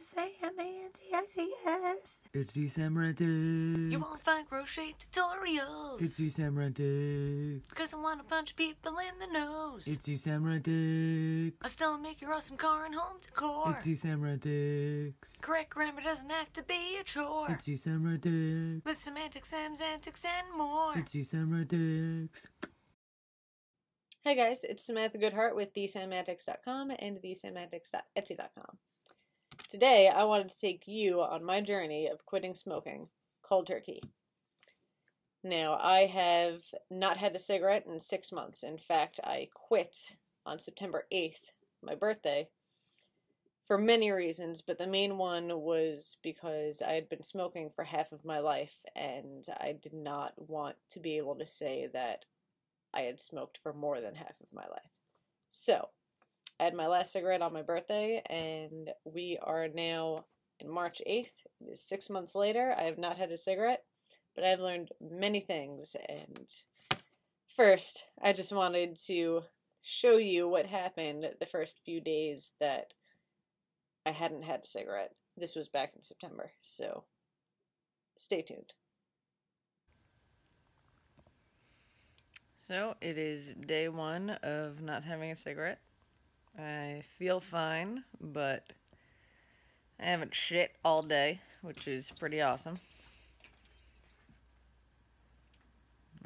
SAMRANTICS. It's TheSamRantics. You won't find crochet tutorials. It's TheSamRantics. Cause I wanna punch people in the nose. It's TheSamRantics. I still make your awesome car and home decor. It's TheSamRantics. Correct grammar doesn't have to be a chore. It's TheSamRantics. With semantics, Sam's antics, and more. It's TheSamRantics. Hi guys, it's Samantha Goodheart with TheSamRantics.com and TheSamRantics.etsy.com. Today I wanted to take you on my journey of quitting smoking cold turkey. Now, I have not had a cigarette in 6 months. In fact, I quit on September 8th, my birthday, for many reasons, but the main one was because I had been smoking for half of my life and I did not want to be able to say that I had smoked for more than half of my life. So, I had my last cigarette on my birthday, and we are now in March 8th. It is 6 months later. I have not had a cigarette, but I've learned many things. And first, I just wanted to show you what happened the first few days that I hadn't had a cigarette. This was back in September, so stay tuned. So, it is day one of not having a cigarette. I feel fine, but I haven't shit all day, which is pretty awesome.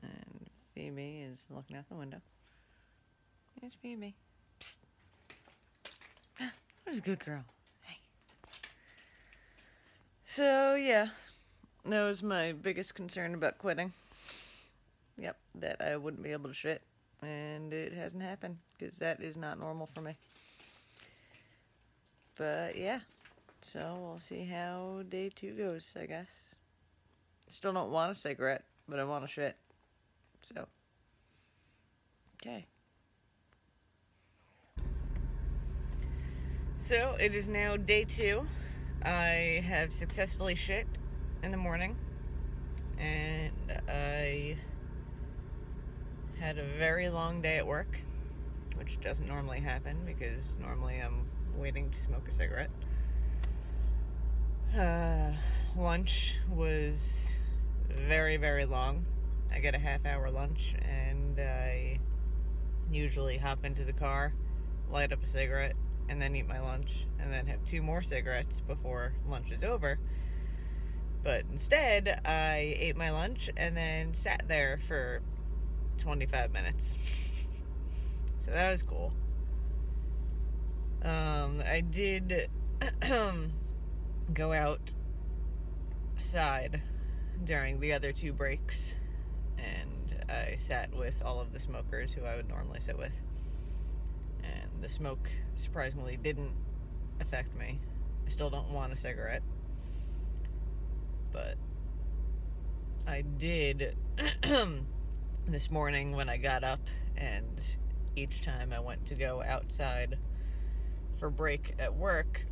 And Phoebe is looking out the window. There's Phoebe. Psst. Where's a good girl? Hey. So, yeah, that was my biggest concern about quitting. Yep, that I wouldn't be able to shit. And it hasn't happened, because that is not normal for me. But, yeah. So, we'll see how day 2 goes, I guess. Still don't want a cigarette, but I want to shit. So, okay. So, it is now day 2. I have successfully shit in the morning. And I had a very long day at work, which doesn't normally happen because normally I'm waiting to smoke a cigarette. Lunch was very, very long. I get a half-hour lunch, and I usually hop into the car, light up a cigarette, and then eat my lunch, and then have 2 more cigarettes before lunch is over. But instead, I ate my lunch and then sat there for 25 minutes. So that was cool. I did go outside during the other 2 breaks, and I sat with all of the smokers who I would normally sit with. And the smoke surprisingly didn't affect me. I still don't want a cigarette. But I did this morning when I got up, and each time I went to go outside for break at work,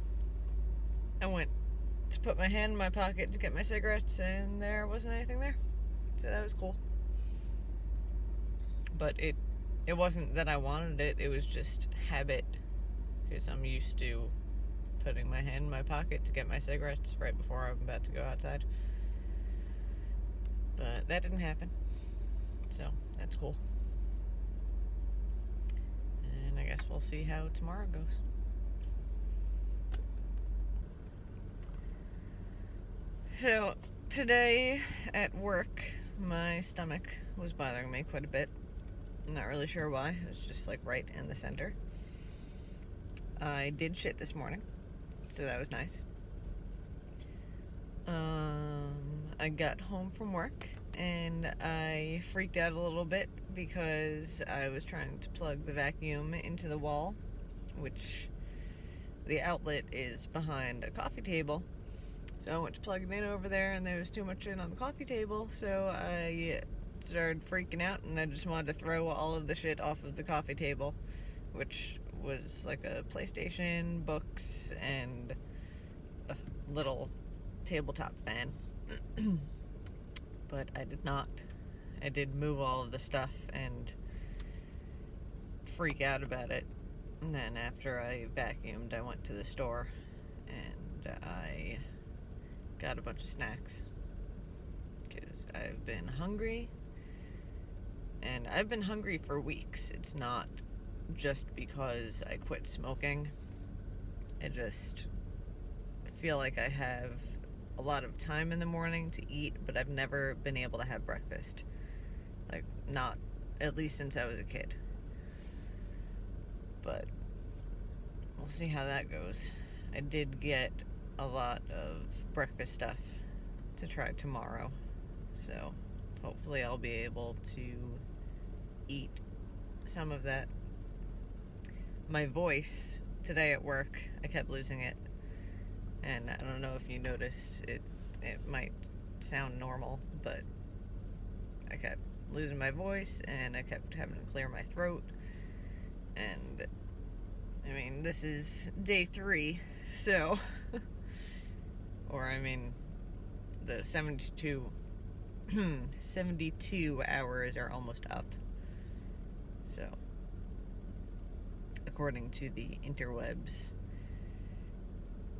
I went to put my hand in my pocket to get my cigarettes, and there wasn't anything there. So that was cool. But it wasn't that I wanted it, it was just habit, because I'm used to putting my hand in my pocket to get my cigarettes right before I'm about to go outside. But that didn't happen. So, that's cool. And I guess we'll see how tomorrow goes. So, today at work, my stomach was bothering me quite a bit. I'm not really sure why. It was just like right in the center. I did shit this morning, so that was nice. I got home from work and I freaked out a little bit because I was trying to plug the vacuum into the wall, which the outlet is behind a coffee table. So I went to plug it in over there, and there was too much shit on the coffee table, so I started freaking out, and I just wanted to throw all of the shit off of the coffee table, which was like a PlayStation, books, and a little tabletop fan. But I did not. I did move all of the stuff and freak out about it. And then after I vacuumed, I went to the store and and I got a bunch of snacks because I've been hungry, and I've been hungry for weeks. It's not just because I quit smoking. I just feel like I have a lot of time in the morning to eat, but I've never been able to have breakfast. Like, not, at least since I was a kid. But we'll see how that goes. I did get a lot of breakfast stuff to try tomorrow, so hopefully I'll be able to eat some of that. My voice today at work, I kept losing it, and I don't know if you noticed it. It might sound normal, but I kept losing my voice, and I kept having to clear my throat. And I mean, this is day 3, so or I mean, the 72 hours are almost up. So, according to the interwebs,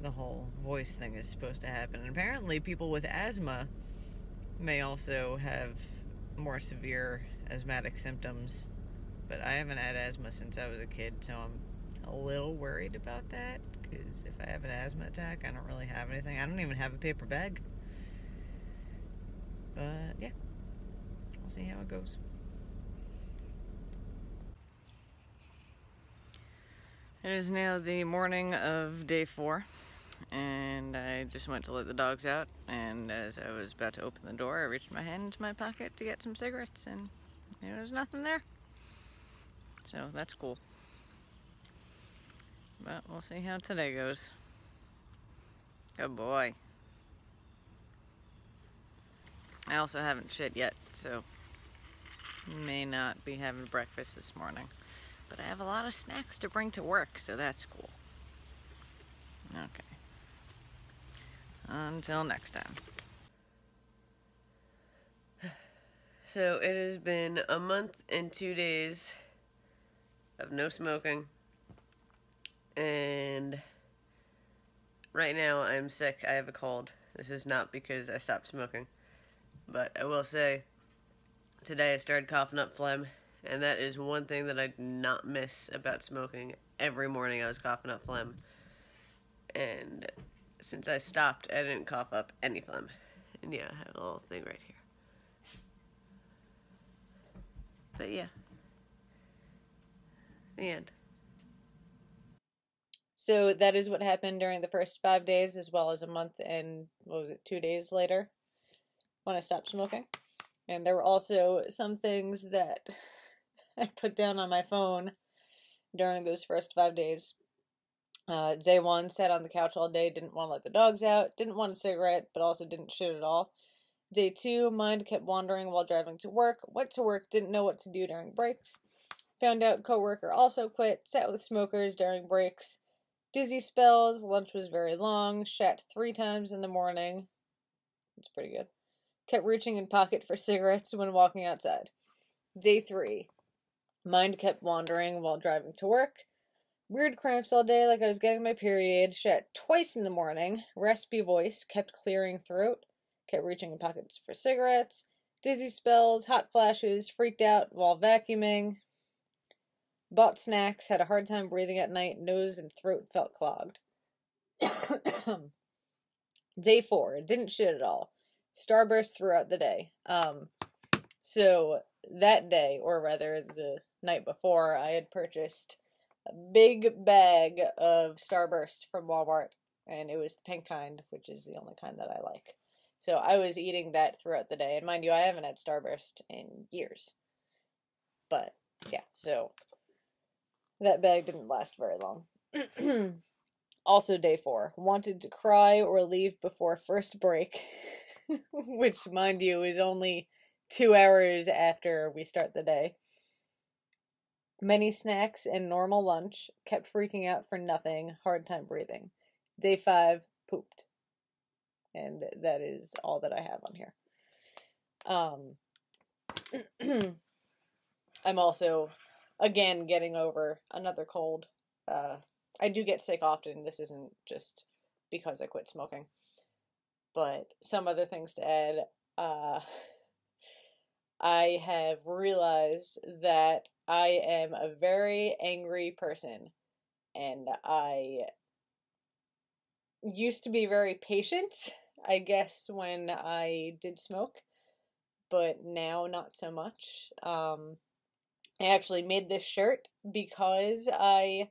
the whole voice thing is supposed to happen. And apparently people with asthma may also have more severe asthmatic symptoms. But I haven't had asthma since I was a kid, so I'm a little worried about that. Because if I have an asthma attack, I don't really have anything. I don't even have a paper bag. But yeah, we'll see how it goes. It is now the morning of day 4, and I just went to let the dogs out, and as I was about to open the door, I reached my hand into my pocket to get some cigarettes, and there was nothing there. So that's cool. But we'll see how today goes. Good boy. I also haven't shit yet, so may not be having breakfast this morning. But I have a lot of snacks to bring to work, so that's cool. Okay. Until next time. So it has been a month and 2 days of no smoking. And right now I'm sick. I have a cold. This is not because I stopped smoking. But I will say, today I started coughing up phlegm. And that is one thing that I do not miss about smoking. Every morning I was coughing up phlegm. And since I stopped, I didn't cough up any phlegm. And yeah, I have a little thing right here. But yeah. The end. So that is what happened during the first 5 days, as well as a month and, 2 days later, when I stopped smoking. And there were also some things that I put down on my phone during those first 5 days. Day 1, sat on the couch all day, didn't want to let the dogs out, didn't want a cigarette, but also didn't shit at all. Day 2, mind kept wandering while driving to work, went to work, didn't know what to do during breaks. Found out coworker also quit, sat with smokers during breaks. Dizzy spells, lunch was very long, shat 3 times in the morning. That's pretty good. Kept reaching in pocket for cigarettes when walking outside. Day 3. Mind kept wandering while driving to work. Weird cramps all day like I was getting my period. Shat twice in the morning. Raspy voice. Kept clearing throat. Kept reaching in pockets for cigarettes. Dizzy spells. Hot flashes. Freaked out while vacuuming. Bought snacks. Had a hard time breathing at night. Nose and throat felt clogged. Day 4. Didn't shit at all. Starburst throughout the day. So that day, or rather the night before, I had purchased a big bag of Starburst from Walmart, and it was the pink kind, which is the only kind that I like. So I was eating that throughout the day, and mind you, I haven't had Starburst in years. But, yeah, so that bag didn't last very long. Also day 4, wanted to cry or leave before first break, which, mind you, is only 2 hours after we start the day. Many snacks and normal lunch, kept freaking out for nothing, hard time breathing. Day 5, pooped. And that is all that I have on here. I'm also, again, getting over another cold. I do get sick often. This isn't just because I quit smoking. But some other things to add. I have realized that I am a very angry person, and I used to be very patient, I guess, when I did smoke, but now not so much. I actually made this shirt because I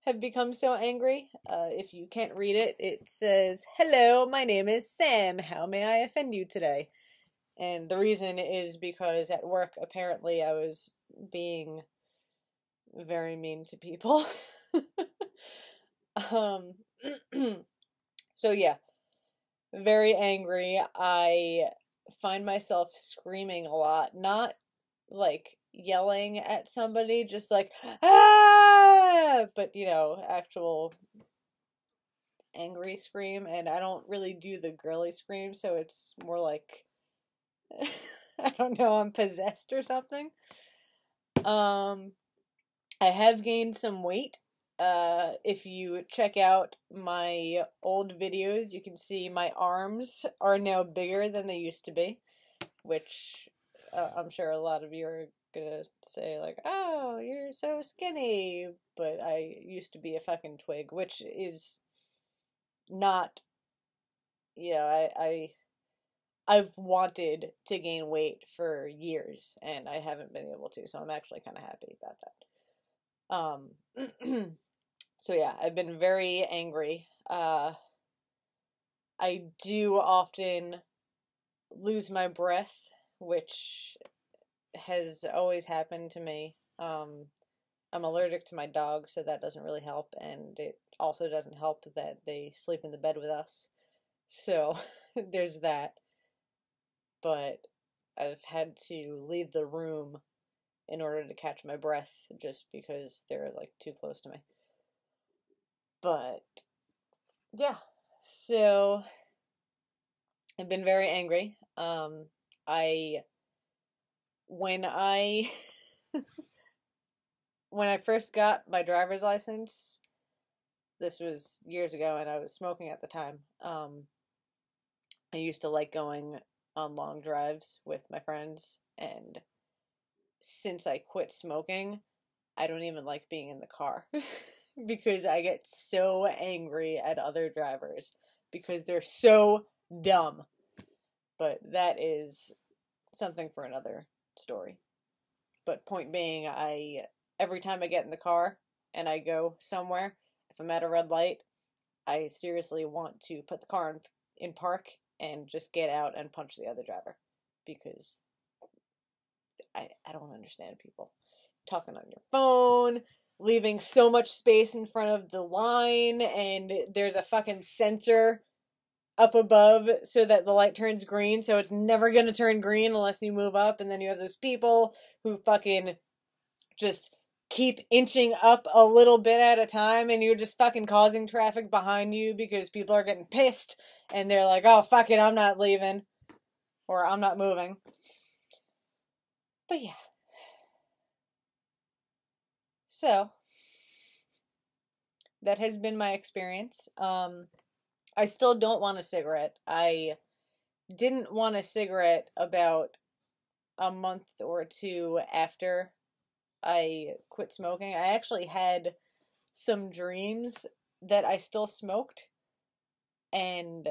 have become so angry. If you can't read it, it says, "Hello, my name is Sam. How may I offend you today?" And the reason is because at work, apparently, I was being very mean to people. So yeah, very angry. I find myself screaming a lot, not like yelling at somebody, just like, ah, but you know, actual angry scream. And I don't really do the girly scream, so it's more like, I don't know, I'm possessed or something. I have gained some weight. If you check out my old videos, you can see my arms are now bigger than they used to be, which I'm sure a lot of you are gonna say like, "Oh, you're so skinny," but I used to be a fucking twig, which is not, you know, I've wanted to gain weight for years, and I haven't been able to, so I'm actually kind of happy about that. So yeah, I've been very angry. I do often lose my breath, which has always happened to me. I'm allergic to my dog, so that doesn't really help, and it also doesn't help that they sleep in the bed with us. So there's that. But I've had to leave the room in order to catch my breath just because they're like too close to me. But yeah, so I've been very angry. When I when I first got my driver's license, this was years ago, and I was smoking at the time. I used to like going on long drives with my friends, and since I quit smoking, I don't even like being in the car because I get so angry at other drivers because they're so dumb. But that is something for another story. But point being, every time I get in the car and I go somewhere, if I'm at a red light, I seriously want to put the car in park and just get out and punch the other driver, because I don't understand people talking on your phone, leaving so much space in front of the line, and there's a fucking sensor up above so that the light turns green, so it's never gonna turn green unless you move up, and then you have those people who fucking just keep inching up a little bit at a time, and you're just fucking causing traffic behind you because people are getting pissed, and they're like, oh, fuck it, I'm not leaving, or I'm not moving. But yeah. So, that has been my experience. I still don't want a cigarette. I didn't want a cigarette about a month or two after I quit smoking. I actually had some dreams that I still smoked, and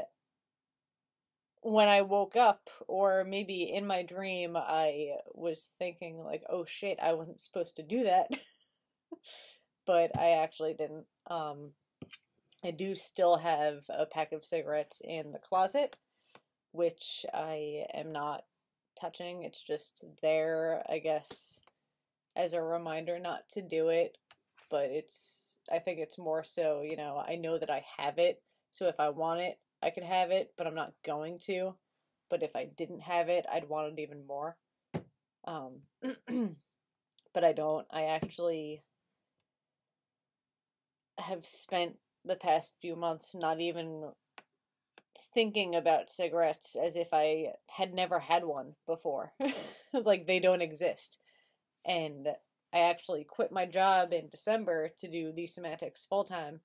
when I woke up, or maybe in my dream, I was thinking like, oh shit, I wasn't supposed to do that. But I actually didn't. I do still have a pack of cigarettes in the closet, which I am not touching. It's just there, I guess, as a reminder not to do it. But I think it's more so, you know, I know that I have it, so if I want it, I could have it, but I'm not going to. But if I didn't have it, I'd want it even more. But I don't. I actually have spent the past few months not even thinking about cigarettes, as if I had never had one before. Like they don't exist. And I actually quit my job in December to do TheSamRantics full-time.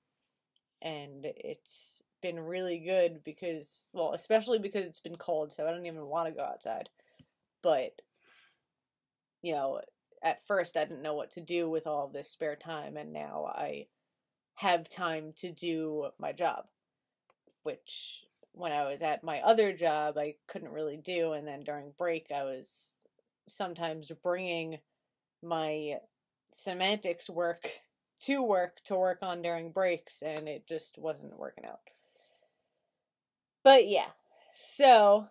and it's been really good because, well, especially because it's been cold, so I don't even want to go outside. But, you know, at first I didn't know what to do with all of this spare time, and now I have time to do my job, which when I was at my other job I couldn't really do, and then during break I was sometimes bringing my semantics work to work on during breaks, and it just wasn't working out. But yeah, so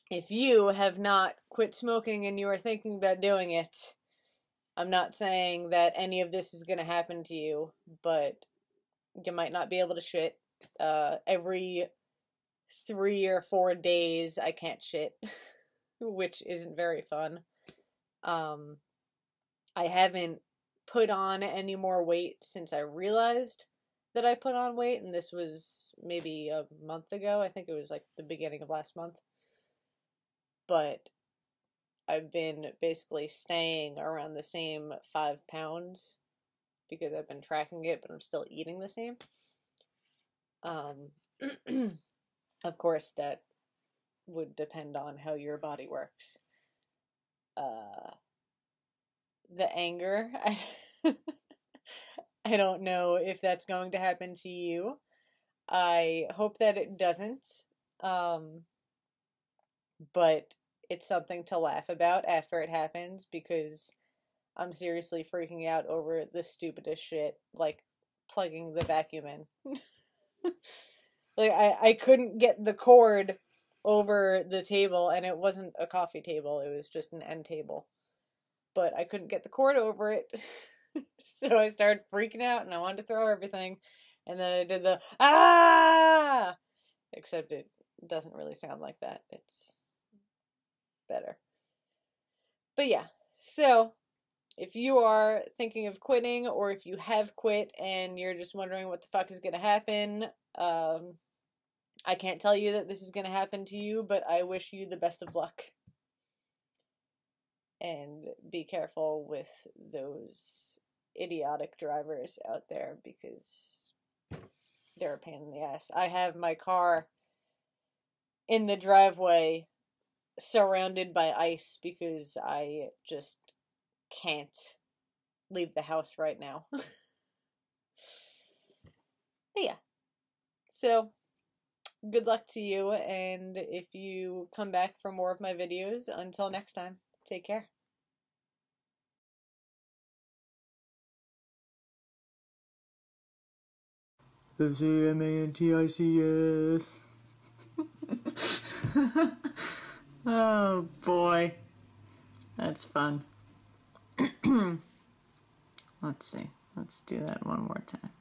if you have not quit smoking and you are thinking about doing it, I'm not saying that any of this is going to happen to you, but you might not be able to shit. Every 3 or 4 days I can't shit, which isn't very fun. I haven't put on any more weight since I realized that I put on weight, and this was maybe a month ago. I think it was like the beginning of last month. But I've been basically staying around the same 5 pounds because I've been tracking it, but I'm still eating the same. Of course, that would depend on how your body works. The anger, I don't know if that's going to happen to you. I hope that it doesn't. But it's something to laugh about after it happens, because I'm seriously freaking out over the stupidest shit, like plugging the vacuum in. Like, I couldn't get the cord over the table, and it wasn't a coffee table, it was just an end table. But I couldn't get the cord over it, so I started freaking out, and I wanted to throw everything, and then I did the, ah! Except it doesn't really sound like that, it's better. But yeah, so if you are thinking of quitting, or if you have quit and you're just wondering what the fuck is going to happen, I can't tell you that this is going to happen to you, but I wish you the best of luck. And be careful with those idiotic drivers out there, because they're a pain in the ass. I have my car in the driveway surrounded by ice because I just can't leave the house right now. But yeah, so good luck to you, and if you come back for more of my videos, until next time, take care. TheSamRantics. Oh boy, that's fun. Let's see, let's do that one more time.